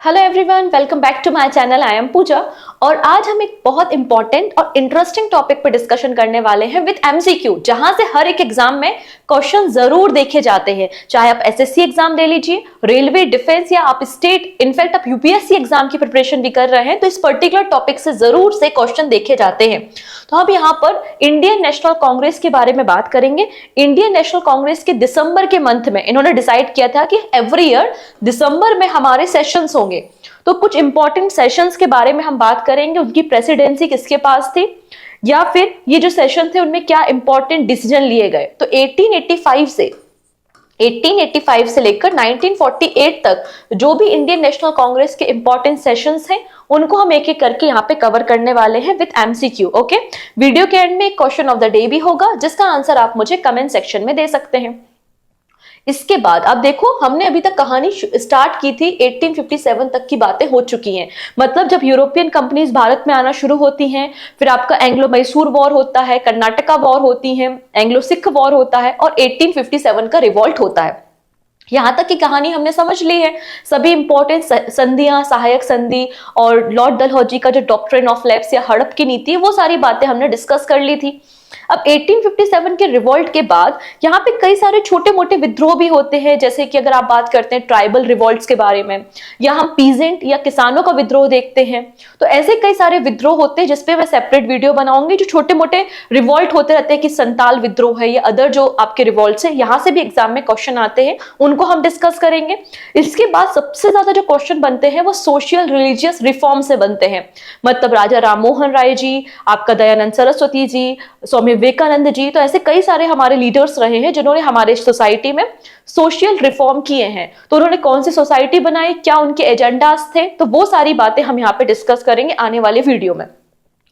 Hello everyone, welcome back to my channel. I am Pooja और आज हम एक बहुत इंपॉर्टेंट और इंटरेस्टिंग टॉपिक पर डिस्कशन करने वाले हैं विद एमसीक्यू, जहां से हर एक एग्जाम में क्वेश्चन जरूर देखे जाते हैं। चाहे आप एसएससी एग्जाम दे लीजिए, रेलवे, डिफेंस या आप स्टेट, इनफैक्ट आप यूपीएससी एग्जाम की प्रिपरेशन भी कर रहे हैं तो इस पर्टिकुलर टॉपिक से जरूर से क्वेश्चन देखे जाते हैं। तो हम यहाँ पर इंडियन नेशनल कांग्रेस के बारे में बात करेंगे। इंडियन नेशनल कांग्रेस के दिसंबर के मंथ में इन्होंने डिसाइड किया था कि एवरी ईयर दिसंबर में हमारे सेशंस होंगे, तो कुछ इंपॉर्टेंट सेशंस के बारे में हम बात करेंगे। उनकी प्रेसिडेंसी किसके पास थी, या फिर ये जो सेशन थे उनमें क्या इंपॉर्टेंट डिसीजन लिए गए। तो 1885 से लेकर 1948 तक जो भी इंडियन नेशनल कांग्रेस के इंपॉर्टेंट सेशंस हैं उनको हम एक एक करके यहाँ पे कवर करने वाले हैं विद एमसीक्यू। ओके, वीडियो के एंड में एक क्वेश्चन ऑफ द डे भी होगा जिसका आंसर आप मुझे कमेंट सेक्शन में दे सकते हैं। इसके बाद अब देखो, हमने अभी तक कहानी स्टार्ट की थी 1857 तक की बातें हो चुकी हैं। मतलब जब यूरोपियन कंपनीज भारत में आना शुरू होती हैं, फिर आपका एंग्लो मैसूर वॉर होता है, कर्नाटका वॉर होती है, एंग्लो सिख वॉर होता है और 1857 का रिवॉल्ट होता है। यहां तक की कहानी हमने समझ ली है। सभी इंपॉर्टेंट संधियां, सहायक संधि और लॉर्ड डलहौजी का जो डॉक्ट्रिन ऑफ लैप्स या हड़प की नीति है, वो सारी बातें हमने डिस्कस कर ली थी। अब 1857 के रिवॉल्ट के बाद यहाँ पे कई सारे छोटे मोटे विद्रोह भी होते हैं, जैसे कि अगर आप बात करते हैं ट्राइबल रिवॉल्ट्स के बारे में, या हम पीजेंट या किसानों का विद्रोह देखते हैं। तो ऐसे कई सारे विद्रोह होते हैं जिसपे मैं सेपरेट वीडियो बनाऊंगी। जो छोटे मोटे रिवॉल्ट होते रहते हैं कि संताल विद्रोह है या अदर जो आपके रिवॉल्ट्स है, यहाँ से भी एग्जाम में क्वेश्चन आते हैं, उनको हम डिस्कस करेंगे। इसके बाद सबसे ज्यादा जो क्वेश्चन बनते हैं वो सोशल रिलीजियस रिफॉर्म से बनते हैं। मतलब राजा राम मोहन राय जी, आपका दयानंद सरस्वती जी, स्वामी विवेकानंद जी, तो ऐसे कई सारे हमारे लीडर्स रहे हैं जिन्होंने हमारे सोसाइटी में सोशल रिफॉर्म किए हैं। तो उन्होंने कौन सी सोसाइटी बनाई, क्या उनके एजेंडास थे, तो वो सारी बातें हम यहाँ पे डिस्कस करेंगे आने वाले वीडियो में।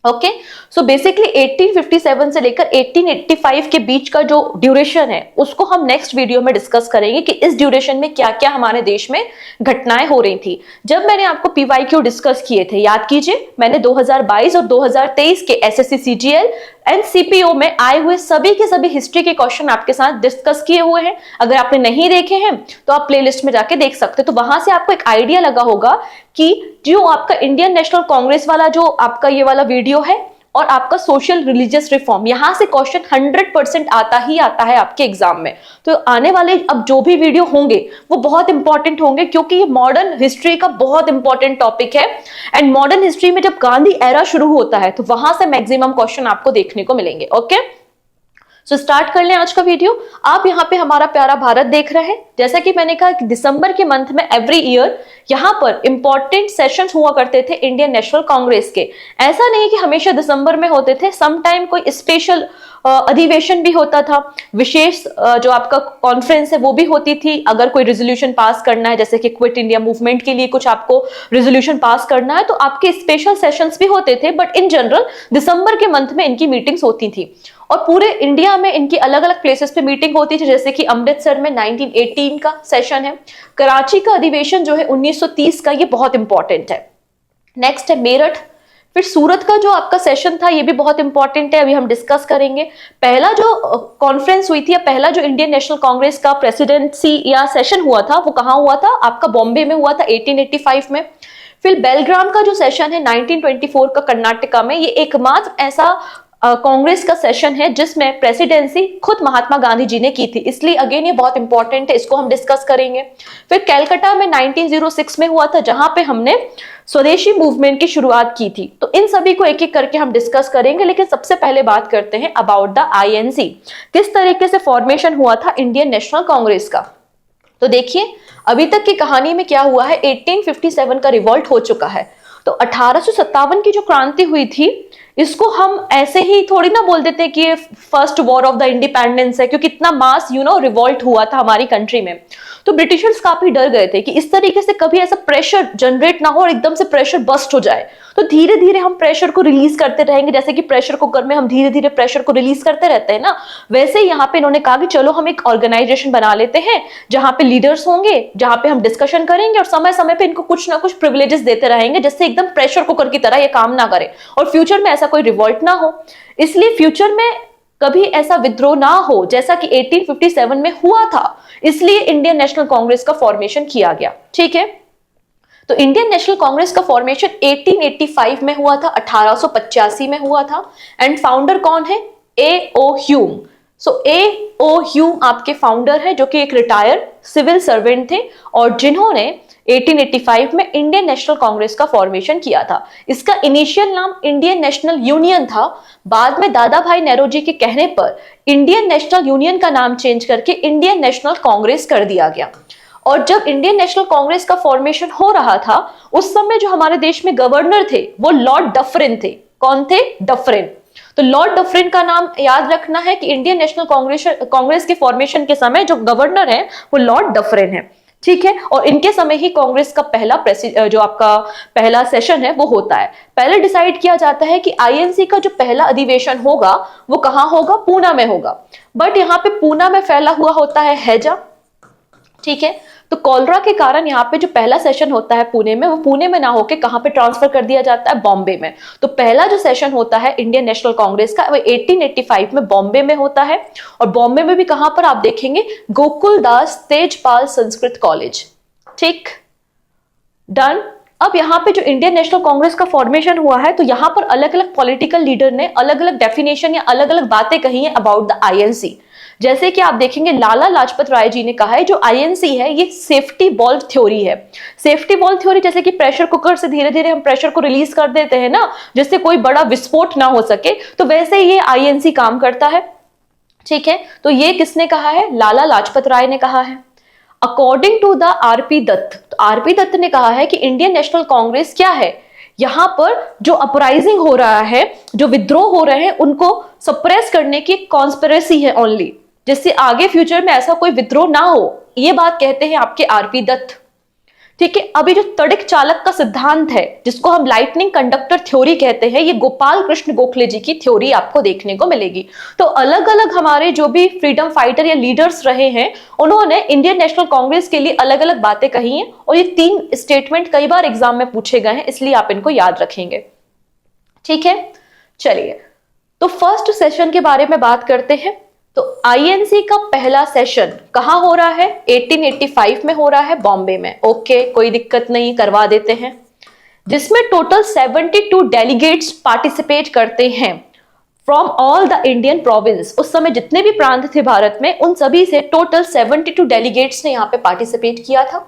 ओके, सो बेसिकली 1857 से लेकर 1885 के बीच का जो ड्यूरेशन है उसको हम नेक्स्ट वीडियो में डिस्कस करेंगे कि इस ड्यूरेशन में क्या क्या हमारे देश में घटनाएं हो रही थी। जब मैंने आपको पीवाईक्यू डिस्कस किए थे, याद कीजिए, मैंने 2022 और 2023 के एसएससी सीजीएल एंड सीपीओ में आए हुए सभी के सभी हिस्ट्री के क्वेश्चन आपके साथ डिस्कस किए हुए हैं। अगर आपने नहीं देखे हैं तो आप प्लेलिस्ट में जाके देख सकते हैं। तो वहां से आपको एक आइडिया लगा होगा कि जो आपका इंडियन नेशनल कांग्रेस वाला जो आपका ये वाला वीडियो है और आपका सोशल रिलीजियस रिफॉर्म, यहां से क्वेश्चन 100% आता ही आता है आपके एग्जाम में। तो आने वाले अब जो भी वीडियो होंगे वो बहुत इंपॉर्टेंट होंगे, क्योंकि ये मॉडर्न हिस्ट्री का बहुत इंपॉर्टेंट टॉपिक है। एंड मॉडर्न हिस्ट्री में जब गांधी एरा शुरू होता है तो वहां से मैक्सिमम क्वेश्चन आपको देखने को मिलेंगे। ओके, सो स्टार्ट कर लें आज का वीडियो। आप यहाँ पे हमारा प्यारा भारत देख रहे हैं। जैसा कि मैंने कहा कि दिसंबर के मंथ में एवरी ईयर यहाँ पर इंपॉर्टेंट सेशंस हुआ करते थे इंडियन नेशनल कांग्रेस के। ऐसा नहीं कि हमेशा दिसंबर में होते थे, सम टाइम कोई स्पेशल अधिवेशन भी होता था, विशेष जो आपका कॉन्फ्रेंस है वो भी होती थी। अगर कोई रेजोल्यूशन पास करना है, जैसे कि क्विट इंडिया मूवमेंट के लिए कुछ आपको रेजोल्यूशन पास करना है, तो आपके स्पेशल सेशंस भी होते थे। बट इन जनरल दिसंबर के मंथ में इनकी मीटिंग्स होती थी और पूरे इंडिया में इनकी अलग अलग प्लेसेस पे मीटिंग होती थी। जैसे कि अमृतसर में 1918 का सेशन है, कराची का अधिवेशन जो है 1930 का, ये बहुत इंपॉर्टेंट है। नेक्स्ट है मेरठ, फिर सूरत का जो आपका सेशन था ये भी बहुत इंपॉर्टेंट है, अभी हम डिस्कस करेंगे। पहला जो कॉन्फ्रेंस हुई थी या पहला जो इंडियन नेशनल कांग्रेस का प्रेसिडेंसी या सेशन हुआ था वो कहाँ हुआ था, आपका बॉम्बे में हुआ था 1885 में। फिर बेलग्राम का जो सेशन है 1924 का कर्नाटका में, ये एकमात्र ऐसा कांग्रेस का सेशन है जिसमें प्रेसिडेंसी खुद महात्मा गांधी जी ने की थी, इसलिए अगेन ये बहुत इंपॉर्टेंट है, इसको हम डिस्कस करेंगे। फिर कलकत्ता में 1906 में हुआ था जहां पे हमने स्वदेशी मूवमेंट की शुरुआत की थी। तो इन सभी को एक एक करके हम डिस्कस करेंगे, लेकिन सबसे पहले बात करते हैं अबाउट द आईएनसी, किस तरीके से फॉर्मेशन हुआ था इंडियन नेशनल कांग्रेस का। तो देखिए अभी तक की कहानी में क्या हुआ है, 1857 का रिवॉल्ट हो चुका है। तो 1857 की जो क्रांति हुई थी इसको हम ऐसे ही थोड़ी ना बोल देते कि ये first war of the independence है, क्योंकि इतना मास रिवॉल्ट हुआ था हमारी कंट्री में। तो ब्रिटिशर्स काफी डर गए थे कि इस तरीके से कभी ऐसा प्रेशर जनरेट ना हो और एकदम से प्रेशर बस्ट हो जाए। तो धीरे धीरे हम प्रेशर को रिलीज करते रहेंगे, जैसे कि प्रेशर कुकर में हम धीरे धीरे प्रेशर को रिलीज करते रहते हैं ना, वैसे यहाँ पे इन्होंने कहा कि चलो हम एक ऑर्गेनाइजेशन बना लेते हैं जहां पे लीडर्स होंगे, जहां पे हम डिस्कशन करेंगे और समय समय पे इनको कुछ ना कुछ प्रिविलेजेस देते रहेंगे, जिससे एकदम प्रेशर कुकर की तरह ये काम ना करे और फ्यूचर में ऐसा कोई रिवॉल्ट ना हो। इसलिए फ्यूचर में कभी ऐसा विद्रोह ना हो जैसा कि 1857 में हुआ था, इसलिए इंडियन नेशनल कांग्रेस का फॉर्मेशन किया गया। ठीक है, तो इंडियन नेशनल कांग्रेस का फॉर्मेशन 1885 में हुआ था, 1885 में हुआ था। एंड फाउंडर कौन है? ए ओ ह्यूम। सो ए ओ ह्यूम आपके फाउंडर है, जो कि एक रिटायर्ड सिविल सर्वेंट थे और जिन्होंने 1885 में इंडियन नेशनल कांग्रेस का फॉर्मेशन किया था। इसका इनिशियल नाम इंडियन नेशनल यूनियन था। बाद में दादा भाई नेरोजी के कहने पर इंडियन नेशनल यूनियन का नाम चेंज करके इंडियन नेशनल कांग्रेस कर दिया गया। और जब इंडियन नेशनल कांग्रेस का फॉर्मेशन हो रहा था, उस समय जो हमारे देश में गवर्नर थे वो लॉर्ड डफरिन थे। कौन थे? डफरिन। तो लॉर्ड डफरिन का नाम याद रखना है कि इंडियन नेशनल कांग्रेस के फॉर्मेशन के समय जो गवर्नर है वो लॉर्ड डफरिन है, ठीक है। और इनके समय ही कांग्रेस का जो आपका पहला सेशन है वो होता है। पहले डिसाइड किया जाता है कि आईएनसी का जो पहला अधिवेशन होगा वो कहां होगा? पूना में होगा। बट यहाँ पे पूना में फैला हुआ होता है हैजा, ठीक है। तो कॉलरा के कारण यहाँ पे जो पहला सेशन होता है पुणे में, वो पुणे में ना होके कहां पे ट्रांसफर कर दिया जाता है? बॉम्बे में। तो पहला जो सेशन होता है इंडियन नेशनल कांग्रेस का वो 1885 में बॉम्बे में होता है। और बॉम्बे में भी कहां पर आप देखेंगे? गोकुल दास तेजपाल संस्कृत कॉलेज, ठीक, डन। अब यहाँ पे जो इंडियन नेशनल कांग्रेस का फॉर्मेशन हुआ है, तो यहाँ पर अलग अलग पॉलिटिकल लीडर ने अलग अलग डेफिनेशन या अलग अलग बातें कही है अबाउट द आईएनसी। जैसे कि आप देखेंगे लाला लाजपत राय जी ने कहा है जो आईएनसी है ये सेफ्टी बॉल्व थ्योरी है। सेफ्टी बॉल्व थ्योरी जैसे कि प्रेशर कुकर से धीरे धीरे हम प्रेशर को रिलीज कर देते हैं ना, जिससे कोई बड़ा विस्फोट ना हो सके, तो वैसे ही ये आईएनसी काम करता है, ठीक है। तो ये किसने कहा है? लाला लाजपत राय ने कहा है। According to the RP Dutt, तो आरपी दत्त ने कहा है कि इंडियन नेशनल कांग्रेस क्या है? यहां पर जो अपराइजिंग हो रहा है, जो विद्रोह हो रहे हैं, उनको सप्रेस करने की कॉन्स्पिरेसी है ओनली, जिससे आगे फ्यूचर में ऐसा कोई विद्रोह ना हो। ये बात कहते हैं आपके आरपी दत्त, ठीक है। अभी जो तड़िक चालक का सिद्धांत है, जिसको हम लाइटनिंग कंडक्टर थ्योरी कहते हैं, ये गोपाल कृष्ण गोखले जी की थ्योरी आपको देखने को मिलेगी। तो अलग अलग हमारे जो भी फ्रीडम फाइटर या लीडर्स रहे हैं, उन्होंने इंडियन नेशनल कांग्रेस के लिए अलग अलग बातें कही हैं। और ये 3 स्टेटमेंट कई बार एग्जाम में पूछे गए हैं, इसलिए आप इनको याद रखेंगे, ठीक है। चलिए, तो फर्स्ट सेशन के बारे में बात करते हैं। तो आईएनसी का पहला सेशन कहां हो रहा है? 1885 में हो रहा है, बॉम्बे में। ओके, कोई दिक्कत नहीं, करवा देते हैं। जिसमें टोटल 72 डेलीगेट्स पार्टिसिपेट करते हैं from all the Indian province. उस समय जितने भी प्रांत थे भारत में, उन सभी से टोटल 72 डेलीगेट्स ने यहाँ पे पार्टिसिपेट किया था,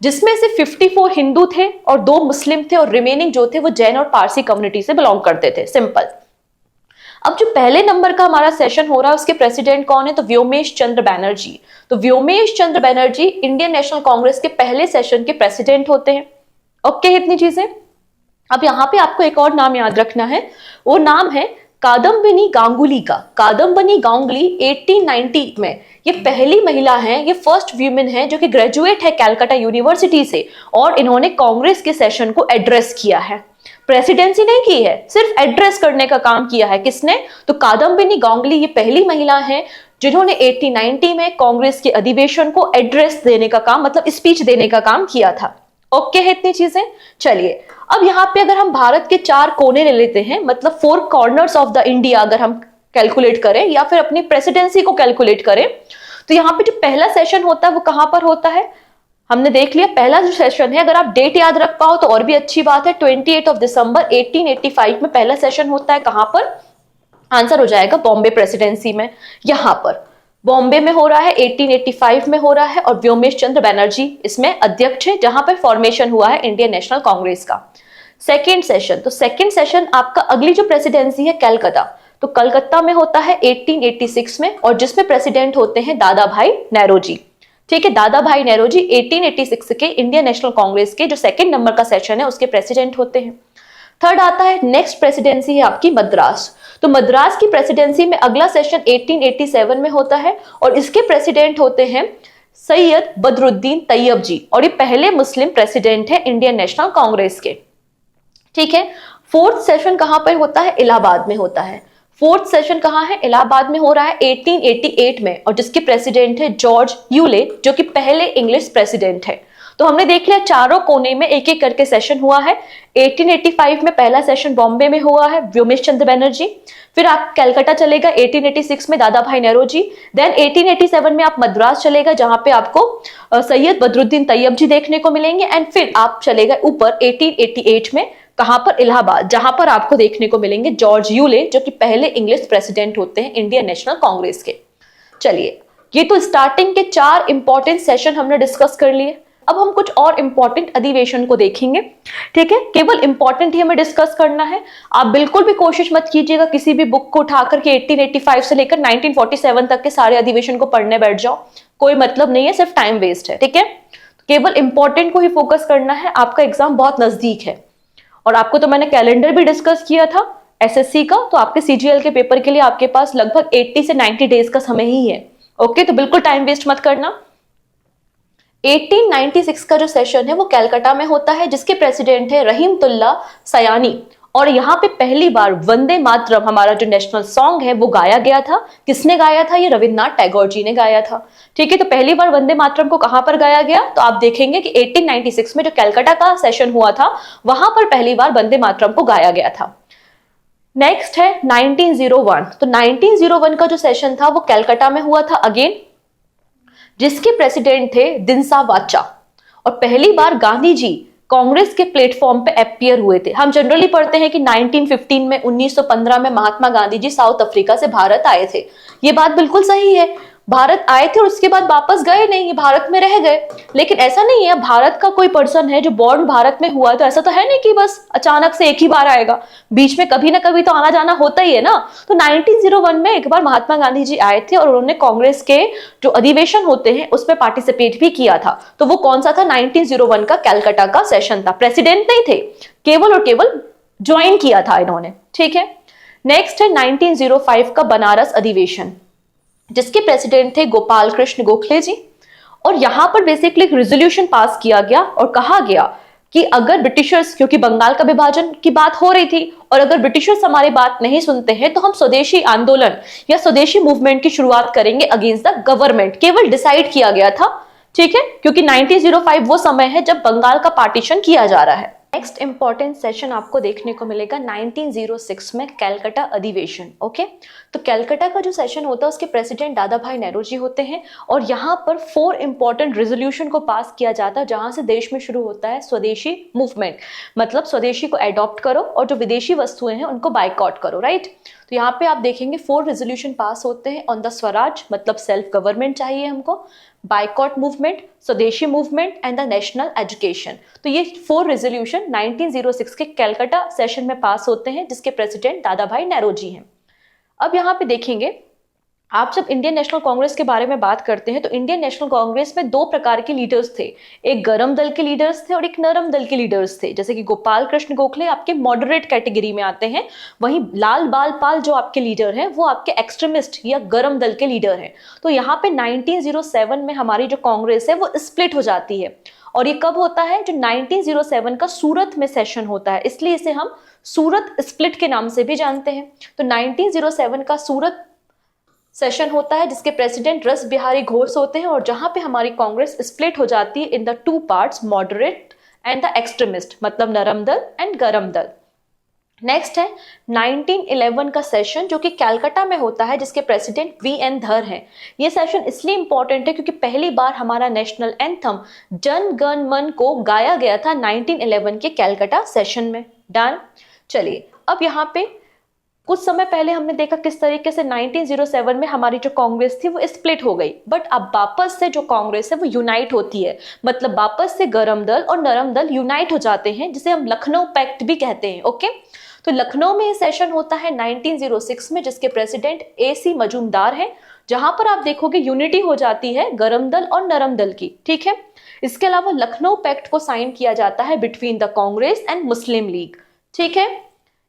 जिसमें से 54 हिंदू थे और 2 मुस्लिम थे, और रिमेनिंग जो थे वो जैन और पारसी कम्युनिटी से बिलोंग करते थे। सिंपल। अब जो पहले नंबर का हमारा सेशन हो रहा है, उसके प्रेसिडेंट कौन है? तो व्योमेश चंद्र बैनर्जी। तो व्योमेश चंद्र बैनर्जी इंडियन नेशनल कांग्रेस के पहले सेशन के प्रेसिडेंट होते हैं। ओके, इतनी चीजें। अब यहाँ पे आपको एक और नाम याद रखना है, वो नाम है कादम्बिनी गांगुली का। कादम्बिनी गांगुली 1890 में ये पहली महिला है, ये फर्स्ट वीमेन है जो कि ग्रेजुएट है कैलकाटा यूनिवर्सिटी से, और इन्होंने कांग्रेस के सेशन को एड्रेस किया है। प्रेसिडेंसी नहीं की है, सिर्फ एड्रेस करने का काम किया है। किसने? तो कादम्बिनी गांगुली ये पहली महिला है जिन्होंने 1890 में कांग्रेस के अधिवेशन को एड्रेस देने का काम, मतलब स्पीच देने का काम किया था। ओके है इतनी चीजें। चलिए, अब यहाँ पे अगर हम भारत के 4 कोने ले लेते हैं, मतलब 4 कॉर्नर्स ऑफ द इंडिया अगर हम कैलकुलेट करें या फिर अपनी प्रेसिडेंसी को कैलकुलेट करें, तो यहाँ पे जो पहला सेशन होता है वो कहां पर होता है? हमने देख लिया पहला जो सेशन है, अगर आप डेट याद रख पाओ तो और भी अच्छी बात है। 28 दिसंबर 1885 में पहला सेशन होता है। कहां पर? आंसर हो जाएगा बॉम्बे प्रेसिडेंसी में। यहां पर बॉम्बे में हो रहा है, 1885 में हो रहा है, और व्योमेश चंद्र बैनर्जी इसमें अध्यक्ष है, जहां पर फॉर्मेशन हुआ है इंडियन नेशनल कांग्रेस का। सेकेंड सेशन, तो सेकेंड सेशन आपका अगली जो प्रेसिडेंसी है कलकत्ता, तो कलकत्ता में होता है 1886 में, और जिसमें प्रेसिडेंट होते हैं दादा भाई नेरोजी। ठीक है, दादा भाई नेरोजी 1886 के इंडियन नेशनल कांग्रेस के जो सेकंड नंबर का सेशन है उसके प्रेसिडेंट होते हैं। थर्ड आता है, नेक्स्ट प्रेसिडेंसी है आपकी मद्रास। तो मद्रास की प्रेसिडेंसी में अगला सेशन 1887 में होता है, और इसके प्रेसिडेंट होते हैं सैयद बदरुद्दीन तैयब जी, और ये पहले मुस्लिम प्रेसिडेंट है इंडियन नेशनल कांग्रेस के। ठीक है, फोर्थ सेशन कहां पर होता है? इलाहाबाद में होता है। फोर्थ सेशन कहां है? इलाहाबाद में हो रहा है 1888 में, और जिसके प्रेसिडेंट है जॉर्ज यूले, जो कि पहले इंग्लिश प्रेसिडेंट है। तो हमने देख लिया चारों कोने में एक एक करके सेशन हुआ है। 1885 में पहला सेशन बॉम्बे में हुआ है, व्योमेश चंद्र बनर्जी। फिर आप कलकत्ता चलेगा 1886 में दादा भाई नेहरू। देन 1887 में आप मद्रास चलेगा जहां पे आपको सैयद बदरुद्दीन तैयब जी देखने को मिलेंगे। एंड फिर आप चलेगा ऊपर 1888 में, कहां पर, इलाहाबाद, जहां पर आपको देखने को मिलेंगे जॉर्ज यूले, जो कि पहले इंग्लिश प्रेसिडेंट होते हैं इंडियन नेशनल कांग्रेस के। चलिए, ये तो स्टार्टिंग के 4 इंपॉर्टेंट सेशन हमने डिस्कस कर लिए। अब हम कुछ और इंपॉर्टेंट अधिवेशन को देखेंगे, ठीक है। केवल इंपॉर्टेंट ही हमें डिस्कस करना है। आप बिल्कुल भी कोशिश मत कीजिएगा किसी भी बुक को उठाकर के 1885 से लेकर 1947 तक के सारे अधिवेशन को पढ़ने बैठ जाओ, कोई मतलब नहीं है, सिर्फ टाइम वेस्ट है, ठीक है। केवल इंपॉर्टेंट को ही फोकस करना है। आपका एग्जाम बहुत नजदीक है और आपको तो मैंने कैलेंडर भी डिस्कस किया था एसएससी का, तो आपके सीजीएल के पेपर के लिए आपके पास लगभग 80 से 90 डेज का समय ही है। ओके, तो बिल्कुल टाइम वेस्ट मत करना। 1896 का जो सेशन है वो कलकत्ता में होता है, जिसके प्रेसिडेंट है रहीमतुल्ला सयानी। और यहाँ पे पहली बार वंदे मातरम, हमारा जो नेशनल सॉन्ग है, वो गाया गया था। किसने गाया था? ये रविन्द्रनाथ टैगोर जी ने गाया था, ठीक है। तो पहली बार वंदे मातरम को कहां पर गाया गया? तो आप देखेंगे कि 1896 में जो कलकत्ता का सेशन हुआ था, वहां पर पहली बार वंदे मातरम को गाया गया था। नेक्स्ट है 1901। तो 1901 का जो सेशन था वो कलकत्ता में हुआ था अगेन, जिसके प्रेसिडेंट थे दिनसा वाचा। और पहली बार गांधी जी कांग्रेस के प्लेटफॉर्म पे अपीयर हुए थे। हम जनरली पढ़ते हैं कि 1915 में 1915 में महात्मा गांधी जी साउथ अफ्रीका से भारत आए थे। ये बात बिल्कुल सही है, भारत आए थे और उसके बाद वापस गए नहीं, ये भारत में रह गए। लेकिन ऐसा नहीं है, भारत का कोई पर्सन है जो बॉर्न भारत में हुआ, तो ऐसा तो है नहीं कि बस अचानक से एक ही बार आएगा, बीच में कभी ना कभी तो आना जाना होता ही है ना। तो 1901 में एक बार महात्मा गांधी जी आए थे और उन्होंने कांग्रेस के जो अधिवेशन होते हैं उसमें पार्टिसिपेट भी किया था। तो वो कौन सा था? 1901 का कलकत्ता का सेशन था। प्रेसिडेंट नहीं थे, केवल और केवल ज्वाइन किया था इन्होंने, ठीक है। नेक्स्ट है 1905 का बनारस अधिवेशन, जिसके प्रेसिडेंट थे गोपाल कृष्ण गोखले जी। और यहां पर बेसिकली एक रेजोल्यूशन पास किया गया और कहा गया कि अगर ब्रिटिशर्स, क्योंकि बंगाल का विभाजन की बात हो रही थी, और अगर ब्रिटिशर्स हमारी बात नहीं सुनते हैं तो हम स्वदेशी आंदोलन या स्वदेशी मूवमेंट की शुरुआत करेंगे अगेंस्ट द गवर्नमेंट। केवल डिसाइड किया गया था, ठीक है, क्योंकि 1905 वो समय है जब बंगाल का पार्टीशन किया जा रहा है। नेक्स्ट इंपॉर्टेंट सेशन आपको देखने को मिलेगा 1906 में कलकत्ता अधिवेशन। ओके, तो कलकत्ता का जो सेशन होता है उसके प्रेसिडेंट दादा भाई नेहरू जी होते हैं। और यहाँ पर 4 इंपॉर्टेंट रेजोल्यूशन को पास किया जाता है, जहां से देश में शुरू होता है स्वदेशी मूवमेंट, मतलब स्वदेशी को एडॉप्ट करो और जो विदेशी वस्तुएं हैं उनको बाइकआउट करो, राइट। तो यहाँ पे आप देखेंगे 4 रेजोल्यूशन पास होते हैं ऑन द स्वराज, मतलब सेल्फ गवर्नमेंट चाहिए हमको, बाइकआउट मूवमेंट, स्वदेशी movement and the national education. तो ये 4 रेजोल्यूशन 1906 के कलकत्ता सेशन में पास होते हैं, जिसके प्रेसिडेंट दादा भाई नेहरू जी हैं। अब यहाँ पे देखेंगे, आप जब इंडियन नेशनल कांग्रेस के बारे में बात करते हैं तो इंडियन नेशनल कांग्रेस में 2 प्रकार के लीडर्स थे। एक गरम दल के लीडर्स थे और एक नरम दल के लीडर्स थे। जैसे कि गोपाल कृष्ण गोखले आपके मॉडरेट कैटेगरी में आते हैं, वहीं लाल बाल पाल जो आपके लीडर हैं वो आपके एक्सट्रीमिस्ट या गरम दल के लीडर हैं। तो यहाँ पे 1907 में हमारी जो कांग्रेस है वो स्प्लिट हो जाती है। और ये कब होता है? जो 1907 का सूरत में सेशन होता है, इसलिए इसे हम सूरत स्प्लिट के नाम से भी जानते हैं। तो 1907 का सूरत सेशन होता है, जिसके प्रेसिडेंट रस बिहारी घोष होते हैं, और जहां पे हमारी कांग्रेस स्प्लिट हो जाती है in the 2 parts, moderate and the extremist, मतलब नरम दल एंड गरम दल। नेक्स्ट है 1911 का सेशन, जो कि कलकत्ता में होता है, जिसके प्रेसिडेंट वीएन धर हैं। ये सेशन इसलिए इंपॉर्टेंट है क्योंकि पहली बार हमारा नेशनल एंथम जन गण मन को गाया गया था 1911 के कलकत्ता सेशन में। डन। चलिए, अब यहाँ पे कुछ समय पहले हमने देखा किस तरीके से 1907 में हमारी जो कांग्रेस थी वो स्प्लिट हो गई, बट अब वापस से जो कांग्रेस है वो यूनाइट होती है, मतलब वापस से गरम दल और नरम दल यूनाइट हो जाते हैं, जिसे हम लखनऊ पैक्ट भी कहते हैं। ओके, तो लखनऊ में ये सेशन होता है 1906 में, जिसके प्रेसिडेंट AC मजूमदार हैं, जहां पर आप देखोगे यूनिटी हो जाती है गरम दल और नरम दल की, ठीक है। इसके अलावा लखनऊ पैक्ट को साइन किया जाता है between the Congress and Muslim league, ठीक है।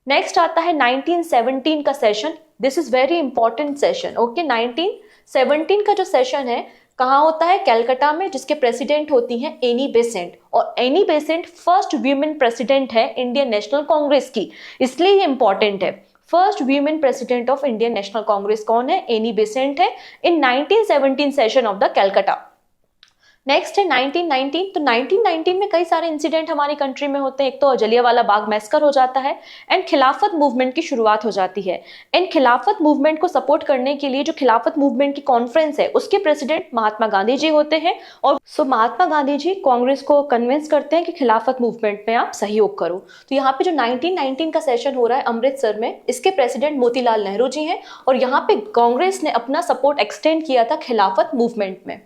नेक्स्ट आता है 1917 का session. This is very important session. Okay, 1917 का जो सेशन है कहाँ होता है? कलकत्ता में, जिसके प्रेसिडेंट होती हैं एनी बेसेंट। और Annie Besant first women president है इंडियन नेशनल कांग्रेस की, इसलिए ये इंपॉर्टेंट है। First women president of Indian National Congress कौन है? एनी बेसेंट है इन 1917 session of the Calcutta. Next है 1919। तो 1919 में कई सारे इंसिडेंट हमारी कंट्री में होते हैं। एक तो जलियांवाला बाग मैसकर हो जाता है एंड खिलाफत मूवमेंट की शुरुआत हो जाती है। एंड खिलाफत मूवमेंट को सपोर्ट करने के लिए जो खिलाफत मूवमेंट की कॉन्फ्रेंस है उसके प्रेसिडेंट महात्मा गांधी जी होते हैं। और महात्मा गांधी जी कांग्रेस को कन्विंस करते हैं कि खिलाफत मूवमेंट में आप सहयोग करो। तो यहाँ पे जो 1919 का सेशन हो रहा है अमृतसर में, इसके प्रेसिडेंट मोतीलाल नेहरू जी हैं और यहाँ पे कांग्रेस ने अपना सपोर्ट एक्सटेंड किया था खिलाफत मूवमेंट में।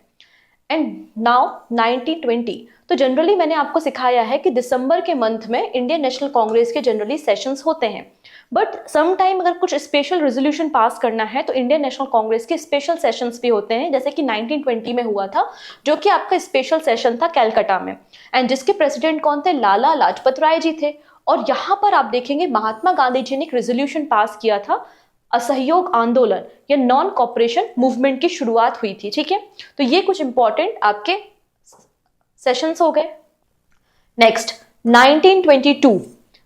And now 1920। तो जनरली मैंने आपको सिखाया है कि दिसंबर के मंथ में इंडियन नेशनल कांग्रेस के जनरली सेशंस होते हैं, बट सम टाइम अगर कुछ स्पेशल रेजोल्यूशन पास करना है तो इंडियन नेशनल कांग्रेस के स्पेशल सेशंस भी होते हैं, जैसे कि 1920 में हुआ था जो कि आपका स्पेशल सेशन था कैलकाटा में। एंड जिसके प्रेसिडेंट कौन थे? लाला लाजपत राय जी थे। और यहाँ पर आप देखेंगे महात्मा गांधी जी ने एक रेजोल्यूशन पास किया था, असहयोग आंदोलन या नॉन कॉपरेशन मूवमेंट की शुरुआत हुई थी। ठीक है, तो ये कुछ इंपॉर्टेंट आपके सेशंस हो गए। नेक्स्ट 1922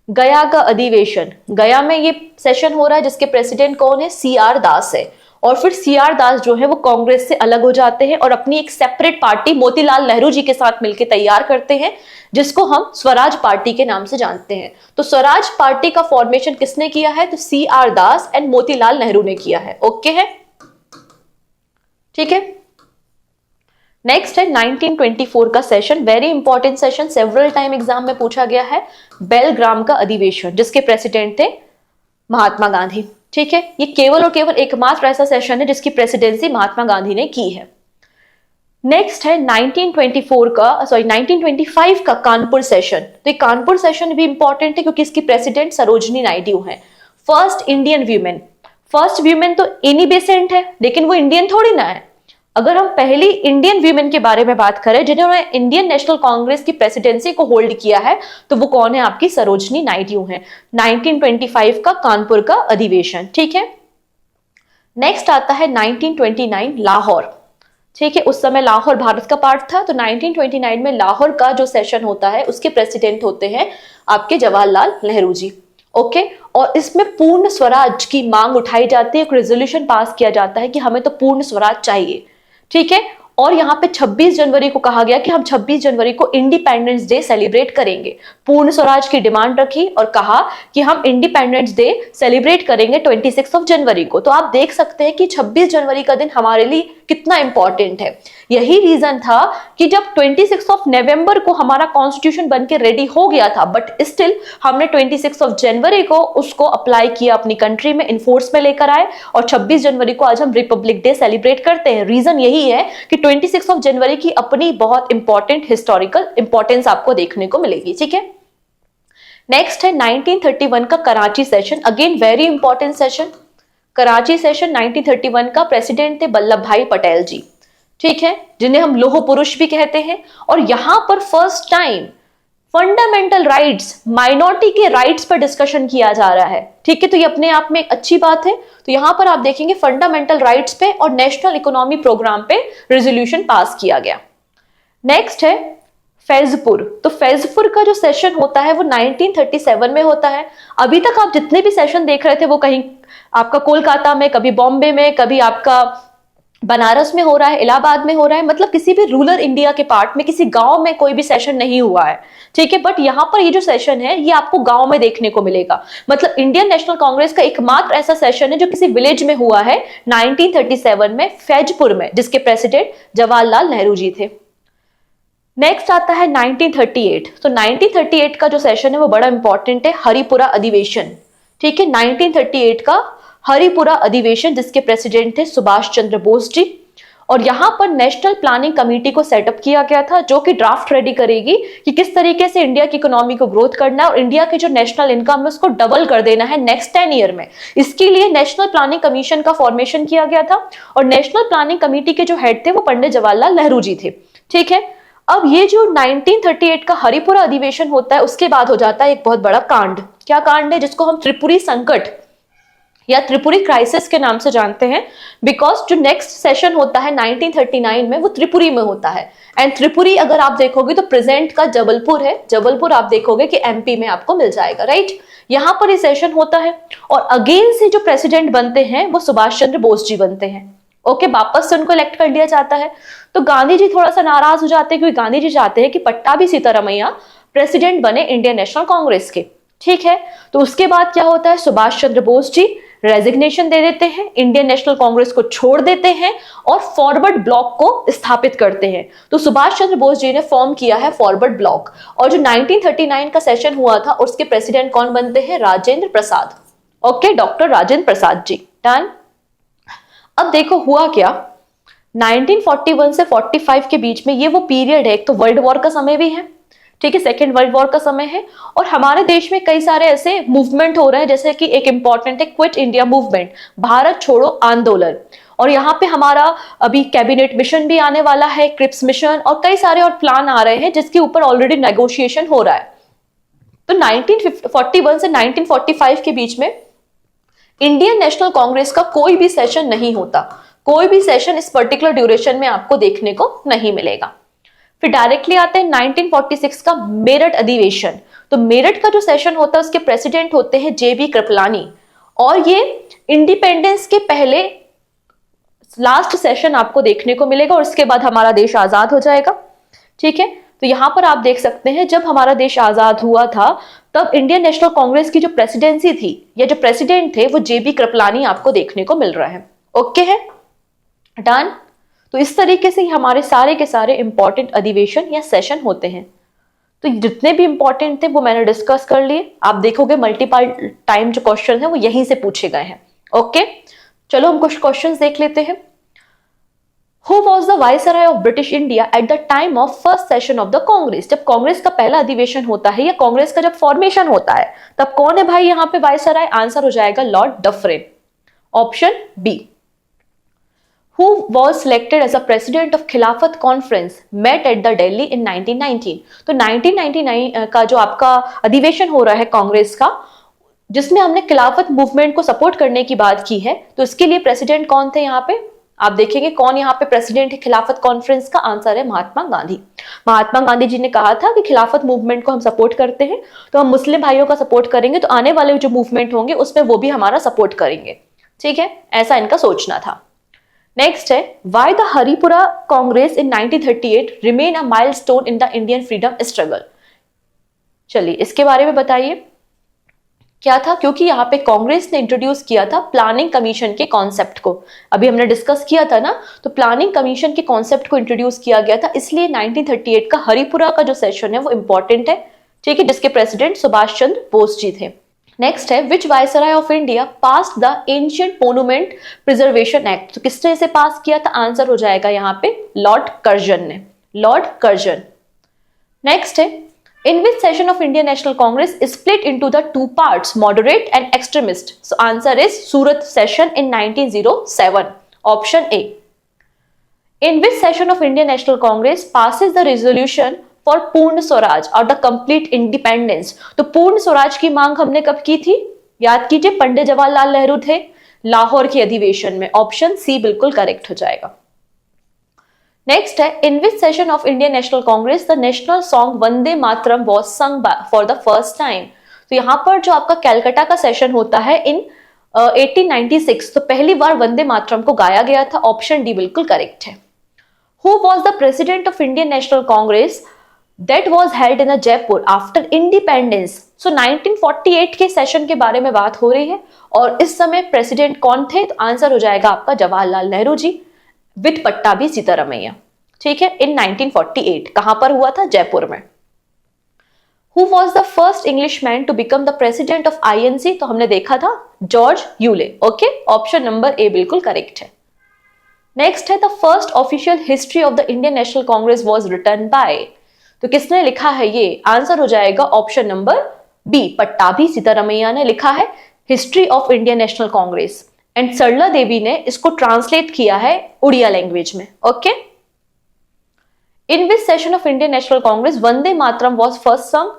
गया का अधिवेशन। गया में ये सेशन हो रहा है जिसके प्रेसिडेंट कौन है? CR दास है। और फिर CR दास जो है वो कांग्रेस से अलग हो जाते हैं और अपनी एक सेपरेट पार्टी मोतीलाल नेहरू जी के साथ मिलकर तैयार करते हैं, जिसको हम स्वराज पार्टी के नाम से जानते हैं। तो स्वराज पार्टी का फॉर्मेशन किसने किया है? तो CR Das and Motilal Nehru ने किया है। ओके है, ठीक है। नेक्स्ट है 1924 का session, very important session, several time exam में पूछा गया है। बेलग्राम का अधिवेशन, जिसके प्रेसिडेंट थे महात्मा गांधी। ठीक है, ये केवल और केवल एकमात्र ऐसा सेशन है जिसकी प्रेसिडेंसी महात्मा गांधी ने की है। नेक्स्ट है 1925 का कानपुर सेशन। तो ये कानपुर सेशन भी इंपॉर्टेंट है क्योंकि इसकी प्रेसिडेंट सरोजनी नायडू है, first Indian women. First women तो एनी बेसेंट है, लेकिन वो इंडियन थोड़ी ना है। अगर हम पहली इंडियन वीमेन के बारे में बात करें जिन्होंने इंडियन नेशनल कांग्रेस की प्रेसिडेंसी को होल्ड किया है, तो वो कौन है? आपकी सरोजनी नायडू है। 1925 का कानपुर का अधिवेशन। ठीक है, नेक्स्ट आता है 1929 लाहौर। ठीक है, उस समय लाहौर भारत का पार्ट था, तो 1929 में लाहौर का जो सेशन होता है उसके प्रेसिडेंट होते हैं आपके जवाहरलाल नेहरू जी। ओके, और इसमें पूर्ण स्वराज की मांग उठाई जाती है, एक रेजोल्यूशन पास किया जाता है कि हमें तो पूर्ण स्वराज चाहिए। ठीक है, और यहाँ पे 26 जनवरी को कहा गया कि हम 26 जनवरी को इंडिपेंडेंस डे सेलिब्रेट करेंगे। पूर्ण स्वराज की डिमांड रखी और कहा कि हम इंडिपेंडेंस डे सेलिब्रेट करेंगे 26 जनवरी को। तो आप देख सकते हैं कि 26 जनवरी का दिन हमारे लिए कितना इंपॉर्टेंट है। यही रीजन था कि जब 26 नवंबर को हमारा कॉन्स्टिट्यूशन बनके रेडी हो गया था, बट स्टिल हमने 26 जनवरी को उसको अप्लाई किया अपनी कंट्री में, इनफोर्स में लेकर आए और 26 जनवरी को आज हम रिपब्लिक डे सेलिब्रेट करते हैं। रीजन यही है कि 26 जनवरी की अपनी बहुत इंपॉर्टेंट हिस्टोरिकल इंपॉर्टेंस आपको देखने को मिलेगी। ठीक है, नेक्स्ट है 1931 का Karachi session, again very important session. Karachi session 1931 का प्रेसिडेंट थे वल्लभ भाई पटेल जी। ठीक है, जिन्हें हम लोह पुरुष भी कहते हैं। और यहां पर first time fundamental rights, minority के राइट्स पर डिस्कशन किया जा रहा है। ठीक है, तो ये अपने आप में एक अच्छी बात है। तो यहां पर आप देखेंगे फंडामेंटल राइट्स पे और नेशनल इकोनॉमी प्रोग्राम पे रेजोल्यूशन पास किया गया। नेक्स्ट है फैजपुर। तो फैजपुर का जो सेशन होता है वो 1937 में होता है। अभी तक आप जितने भी सेशन देख रहे थे वो कहीं आपका कोलकाता में, कभी बॉम्बे में, कभी आपका बनारस में हो रहा है, इलाहाबाद में हो रहा है, मतलब किसी भी रूरल इंडिया के पार्ट में, किसी गांव में कोई भी सेशन नहीं हुआ है। ठीक है, बट यहां पर ये जो सेशन है ये आपको गांव में देखने को मिलेगा। मतलब इंडियन नेशनल कांग्रेस का एकमात्र ऐसा सेशन है जो किसी विलेज में हुआ है 1937 में फैजपुर में, जिसके प्रेसिडेंट जवाहरलाल नेहरू जी थे। नेक्स्ट आता है 1938। तो 1938 का जो सेशन है वो बड़ा इंपॉर्टेंट है, हरिपुरा अधिवेशन। ठीक है, 1938 का हरिपुरा अधिवेशन, जिसके प्रेसिडेंट थे सुभाष चंद्र बोस जी। और यहां पर नेशनल प्लानिंग कमेटी को सेटअप किया गया था जो कि ड्राफ्ट रेडी करेगी कि किस तरीके से इंडिया की इकोनॉमी को ग्रोथ करना है और इंडिया की जो नेशनल इनकम है उसको डबल कर देना है नेक्स्ट 10 ईयर में। इसके लिए नेशनल प्लानिंग कमीशन का फॉर्मेशन किया गया था और नेशनल प्लानिंग कमेटी के जो हेड थे वो पंडित जवाहरलाल नेहरू जी थे। ठीक है, अब ये जो 1938 का हरिपुरा अधिवेशन होता है उसके बाद हो जाता है एक बहुत बड़ा कांड। क्या कांड है? जिसको हम त्रिपुरी संकट या त्रिपुरी क्राइसिस के नाम से जानते हैं, बिकॉज जो नेक्स्ट सेशन होता है 1939 में वो त्रिपुरी में होता है। एंड त्रिपुरी अगर आप देखोगे तो प्रेजेंट का जबलपुर है, जबलपुर आप देखोगे कि एमपी में आपको मिल जाएगा, राइट। यहां पर ये सेशन होता है और अगेन से जो प्रेसिडेंट बनते हैं वो सुभाष चंद्र बोस जी बनते हैं। ओके, वापस से उनको इलेक्ट कर लिया जाता है। तो गांधी जी थोड़ा सा नाराज हो जाते हैं, क्योंकि गांधी जी चाहते हैं कि पट्टाभी सीतारामैया प्रेसिडेंट बने इंडियन नेशनल कांग्रेस के। ठीक है, तो उसके बाद क्या होता है, सुभाष चंद्र बोस जी रेजिग्नेशन दे देते हैं, इंडियन नेशनल कांग्रेस को छोड़ देते हैं और फॉरवर्ड ब्लॉक को स्थापित करते हैं। तो सुभाष चंद्र बोस जी ने फॉर्म किया है फॉरवर्ड ब्लॉक, और जो 1939 का सेशन हुआ था उसके प्रेसिडेंट कौन बनते हैं, Rajendra Prasad. Okay, doctor Rajendra Prasad ji. Done. अब देखो हुआ क्या, 1941 से 45 के बीच में ये वो पीरियड है, एक तो वर्ल्ड वॉर का समय भी है, ठीक है, सेकेंड वर्ल्ड वॉर का समय है, और हमारे देश में कई सारे ऐसे मूवमेंट हो रहे हैं, जैसे कि एक इंपॉर्टेंट है क्विट इंडिया मूवमेंट, भारत छोड़ो आंदोलन, और यहाँ पे हमारा अभी कैबिनेट मिशन भी आने वाला है, क्रिप्स मिशन, और कई सारे और प्लान आ रहे हैं जिसके ऊपर ऑलरेडी नेगोशिएशन हो रहा है। तो 1941 से 1945 के बीच में इंडियन नेशनल कांग्रेस का कोई भी सेशन नहीं होता, कोई भी सेशन इस पर्टिकुलर ड्यूरेशन में आपको देखने को नहीं मिलेगा। फिर डायरेक्टली आते हैं 1946 का मेरठ अधिवेशन। तो मेरठ का जो सेशन होता है उसके प्रेसिडेंट होते हैं जेबी कृपलानी, और ये इंडिपेंडेंस के पहले लास्ट सेशन आपको देखने को मिलेगा, और उसके बाद हमारा देश आजाद हो जाएगा। ठीक है, तो यहां पर आप देख सकते हैं जब हमारा देश आजाद हुआ था तब इंडियन नेशनल कांग्रेस की जो प्रेसिडेंसी थी या जो प्रेसिडेंट थे वो जेबी कृपलानी आपको देखने को मिल रहा है। ओके है, डन। तो इस तरीके से हमारे सारे के सारे इंपॉर्टेंट अधिवेशन या सेशन होते हैं। तो जितने भी इंपॉर्टेंट थे वो मैंने डिस्कस कर लिए। आप देखोगे मल्टीपल टाइम जो क्वेश्चन है वो यहीं से पूछे गए हैं। ओके, चलो हम कुछ क्वेश्चंस देख लेते हैं। Who was the viceroy of British India at the time of first session of the Congress? जब कांग्रेस का पहला अधिवेशन होता है या कांग्रेस का जब फॉर्मेशन होता है तब कौन है भाई यहाँ पे वाइसराय? आंसर हो जाएगा lord Dufferin, option B. Who was selected as a president of Khilafat conference met at the Delhi in 1919? तो 1999 का जो आपका अधिवेशन हो रहा है कांग्रेस का, जिसमें हमने खिलाफत मूवमेंट को सपोर्ट करने की बात की है, तो इसके लिए प्रेसिडेंट कौन थे यहाँ पे? आप देखेंगे कौन यहाँ पे प्रेसिडेंट है खिलाफत कॉन्फ्रेंस का? आंसर है महात्मा गांधी। महात्मा गांधी जी ने कहा था कि खिलाफत मूवमेंट को हम सपोर्ट करते हैं, तो हम मुस्लिम भाइयों का सपोर्ट करेंगे तो आने वाले जो मूवमेंट होंगे उसमें वो भी हमारा सपोर्ट करेंगे। ठीक है, ऐसा इनका सोचना था। नेक्स्ट है, why the Haripura Congress in 1938 remain a milestone in the Indian freedom struggle? चलिए इसके बारे में बताइए क्या था। क्योंकि यहाँ पे कांग्रेस ने इंट्रोड्यूस किया था प्लानिंग कमीशन के कॉन्सेप्ट को, अभी हमने डिस्कस किया था ना, तो प्लानिंग कमीशन के कॉन्सेप्ट को इंट्रोड्यूस किया गया था, इसलिए 1938 का हरिपुरा का जो सेशन है वो इंपॉर्टेंट है। ठीक है, जिसके प्रेसिडेंट सुभाष चंद्र बोस जी थे। नेक्स्ट है, which viceroy of India passed the ancient monument preservation act? तो किसने इसे पास किया था? आंसर हो जाएगा यहाँ पे लॉर्ड कर्जन ने, लॉर्ड कर्जन। नेक्स्ट है, in which session of Indian National Congress is split into the two parts, moderate and extremist? So answer is Surat session in 1907, option A. In which session of Indian National Congress passes the resolution for पूर्ण स्वराज और the complete independence? तो पूर्ण स्वराज की मांग हमने कब की थी? याद कीजिए, पंडित जवाहरलाल नेहरू थे, लाहौर के अधिवेशन में। ऑप्शन सी बिल्कुल करेक्ट हो जाएगा। नेक्स्ट है, in which session of Indian National Congress the national song Vande Mataram was sung for the first time? तो यहाँ पर जो आपका कैलकाटा का सेशन होता है इन 1896, तो पहली बार वंदे मातरम को गाया गया था। ऑप्शन डी बिल्कुल करेक्ट है। Who was the president of Indian National Congress that was held in Jaipur after independence? So 1948 के सेशन के बारे में बात हो रही है, और इस समय प्रेसिडेंट कौन थे? तो आंसर हो जाएगा आपका जवाहरलाल नेहरू जी विद पट्टाभी सीतारामैया। ठीक है, इन 1948 कहां पर हुआ था? जयपुर में। Who was the first Englishman to become the president of INC? तो हमने देखा था George Yule. Okay, option number A बिल्कुल करेक्ट है। नेक्स्ट है, the first official history of the Indian National Congress was written by? तो किसने लिखा है ये? आंसर हो जाएगा option number B, Pattabhi Sitaramayya ने लिखा है history of Indian National Congress, and Sarla Devi ने इसको ट्रांसलेट किया है उड़िया लैंग्वेज में। ओके, in which session of Indian National Congress Vande Mataram was first song?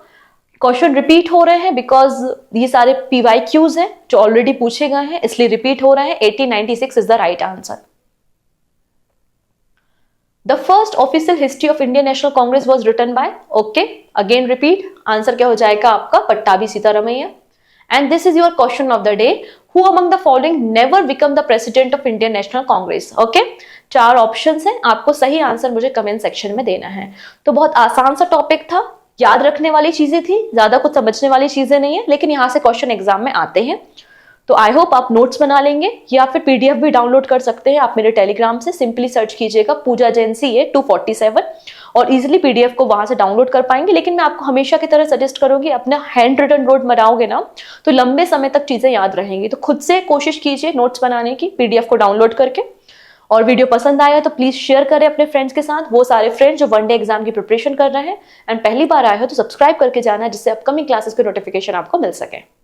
Question repeat हो रहे हैं बिकॉज ये सारे PYQs हैं जो ऑलरेडी पूछे गए हैं, इसलिए रिपीट हो रहे हैं। 1896 is the right answer. The first official history of Indian National Congress was written by? Okay, again repeat, answer क्या हो जाएगा आपका? Pattabhi Sitaramayya. And this is your question of the day, who among the following never become the president of Indian National Congress. Okay, 4 options हैं, आपको सही answer मुझे comment section में देना है। तो बहुत आसान सा टॉपिक था, याद रखने वाली चीजें थी, ज्यादा कुछ समझने वाली चीजें नहीं है, लेकिन यहां से क्वेश्चन एग्जाम में आते हैं। तो आई होप आप नोट्स बना लेंगे या फिर पीडीएफ भी डाउनलोड कर सकते हैं आप मेरे टेलीग्राम से, सिंपली सर्च कीजिएगा पूजा जैन CA 247 और इजिली पीडीएफ को वहां से डाउनलोड कर पाएंगे। लेकिन मैं आपको हमेशा की तरह सजेस्ट करूंगी, अपना हैंड रिटन नोट बनाओगे ना तो लंबे समय तक चीजें याद रहेंगी। तो खुद से कोशिश कीजिए नोट्स बनाने की, पीडीएफ को डाउनलोड करके। और वीडियो पसंद आया तो प्लीज शेयर करें अपने फ्रेंड्स के साथ, वो सारे फ्रेंड्स जो वनडे एग्जाम की प्रिपरेशन कर रहे हैं। एंड पहली बार आए हो तो सब्सक्राइब करके जाना, जिससे अपकमिंग क्लासेस की नोटिफिकेशन आपको मिल सके।